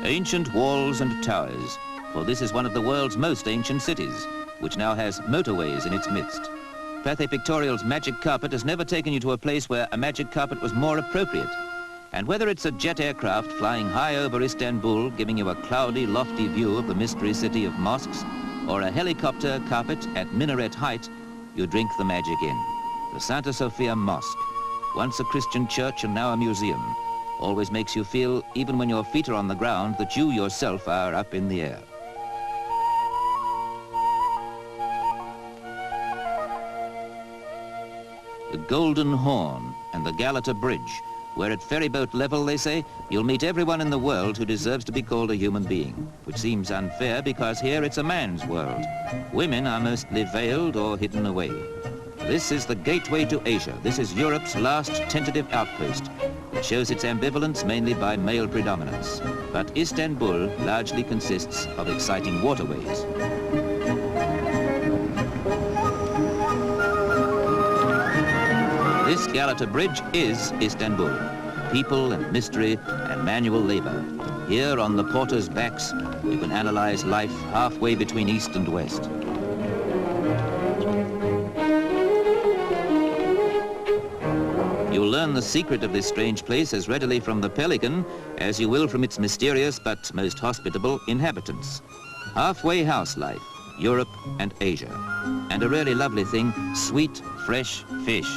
Ancient walls and towers, for this is one of the world's most ancient cities, which now has motorways in its midst. Pathe Pictorial's magic carpet has never taken you to a place where a magic carpet was more appropriate. And whether it's a jet aircraft flying high over Istanbul, giving you a cloudy, lofty view of the mystery city of mosques, or a helicopter carpet at minaret height, you drink the magic in. The Santa Sofia Mosque, once a Christian church and now a museum, always makes you feel, even when your feet are on the ground, that you yourself are up in the air. The Golden Horn and the Galata Bridge, where at ferryboat level, they say, you'll meet everyone in the world who deserves to be called a human being, which seems unfair because here it's a man's world. Women are mostly veiled or hidden away. This is the gateway to Asia. This is Europe's last tentative outpost. It shows its ambivalence mainly by male predominance. But Istanbul largely consists of exciting waterways. This Galata Bridge is Istanbul. People and mystery and manual labor. Here on the porters' backs, you can analyze life halfway between east and west. You'll learn the secret of this strange place as readily from the pelican as you will from its mysterious but most hospitable inhabitants. Halfway house life, Europe and Asia. And a really lovely thing, sweet, fresh fish.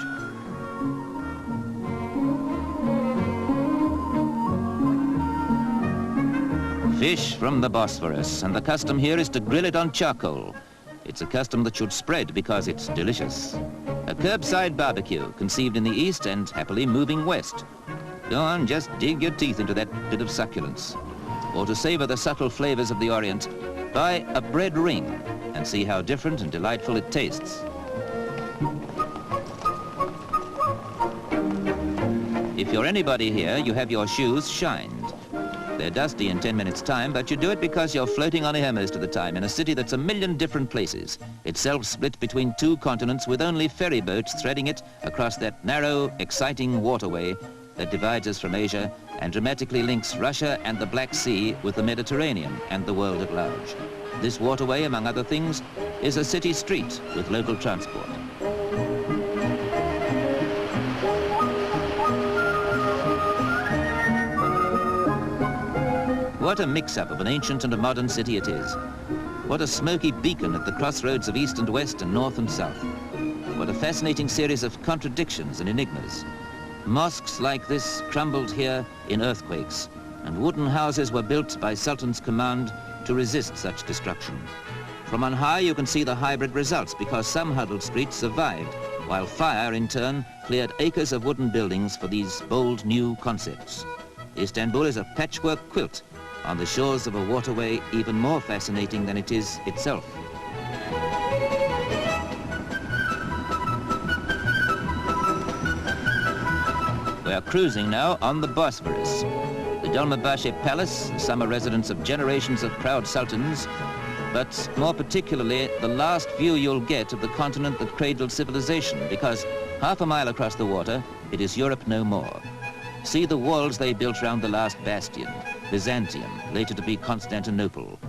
Fish from the Bosphorus, and the custom here is to grill it on charcoal. It's a custom that should spread because it's delicious. A curbside barbecue, conceived in the east and happily moving west. Go on, just dig your teeth into that bit of succulence. Or to savor the subtle flavors of the Orient, buy a bread ring and see how different and delightful it tastes. If you're anybody here, you have your shoes shined. They're dusty in 10 minutes' time, but you do it because you're floating on air most of the time in a city that's a million different places, itself split between two continents with only ferry boats threading it across that narrow, exciting waterway that divides us from Asia and dramatically links Russia and the Black Sea with the Mediterranean and the world at large. This waterway, among other things, is a city street with local transport. What a mix-up of an ancient and a modern city it is. What a smoky beacon at the crossroads of east and west and north and south. What a fascinating series of contradictions and enigmas. Mosques like this crumbled here in earthquakes, and wooden houses were built by Sultan's command to resist such destruction. From on high you can see the hybrid results because some huddled streets survived, while fire in turn cleared acres of wooden buildings for these bold new concepts. Istanbul is a patchwork quilt on the shores of a waterway even more fascinating than it is itself. We are cruising now on the Bosphorus. The Dolmabahce Palace, the summer residence of generations of proud sultans, but more particularly the last view you'll get of the continent that cradled civilization, because half a mile across the water, it is Europe no more. See the walls they built round the last bastion, Byzantium, later to be Constantinople,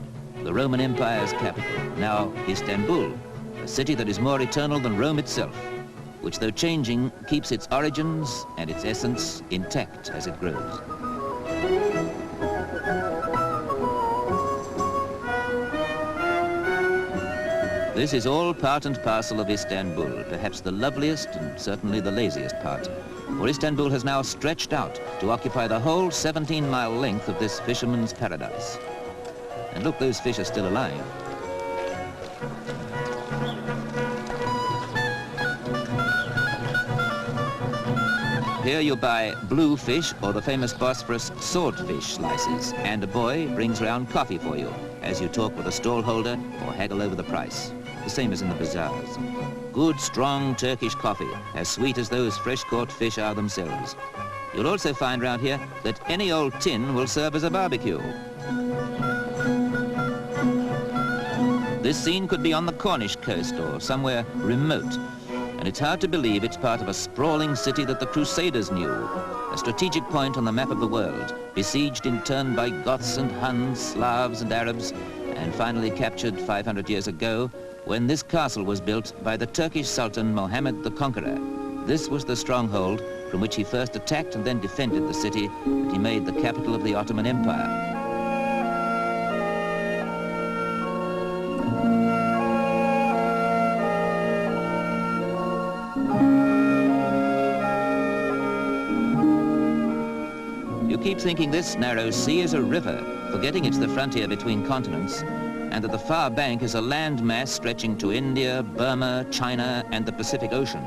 the Roman Empire's capital, now Istanbul, a city that is more eternal than Rome itself, which though changing, keeps its origins and its essence intact as it grows. This is all part and parcel of Istanbul, perhaps the loveliest and certainly the laziest part. For Istanbul has now stretched out to occupy the whole 17-mile length of this fisherman's paradise. And look, those fish are still alive. Here you buy blue fish or the famous Bosphorus swordfish slices, and a boy brings round coffee for you as you talk with a stallholder or haggle over the price, the same as in the bazaars. Good, strong Turkish coffee, as sweet as those fresh-caught fish are themselves. You'll also find round here that any old tin will serve as a barbecue. This scene could be on the Cornish coast or somewhere remote, and it's hard to believe it's part of a sprawling city that the Crusaders knew, a a strategic point on the map of the world, besieged in turn by Goths and Huns, Slavs and Arabs, and finally captured 500 years ago when this castle was built by the Turkish Sultan Mohammed the Conqueror. This was the stronghold from which he first attacked and then defended the city that he made the capital of the Ottoman Empire. You keep thinking this narrow sea is a river, forgetting it's the frontier between continents, and that the far bank is a land mass stretching to India, Burma, China, and the Pacific Ocean.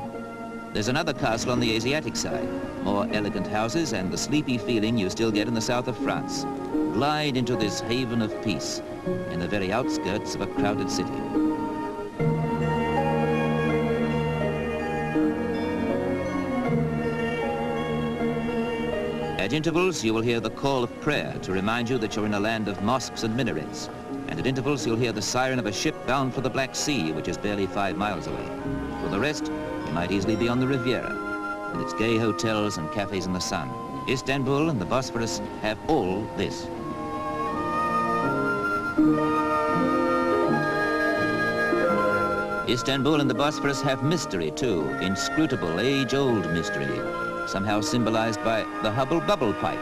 There's another castle on the Asiatic side, more elegant houses and the sleepy feeling you still get in the south of France. Glide into this haven of peace in the very outskirts of a crowded city. At intervals, you will hear the call of prayer to remind you that you're in a land of mosques and minarets. And at intervals, you'll hear the siren of a ship bound for the Black Sea, which is barely 5 miles away. For the rest, you might easily be on the Riviera, with its gay hotels and cafes in the sun. Istanbul and the Bosphorus have all this. Istanbul and the Bosphorus have mystery too, inscrutable, age-old mystery, somehow symbolized by the Hubble Bubble Pipe.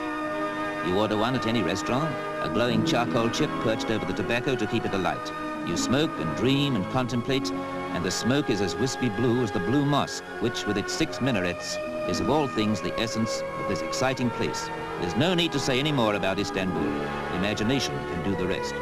You order one at any restaurant, a glowing charcoal chip perched over the tobacco to keep it alight. You smoke and dream and contemplate, and the smoke is as wispy blue as the Blue Mosque, which with its 6 minarets is of all things the essence of this exciting place. There's no need to say any more about Istanbul. Imagination can do the rest.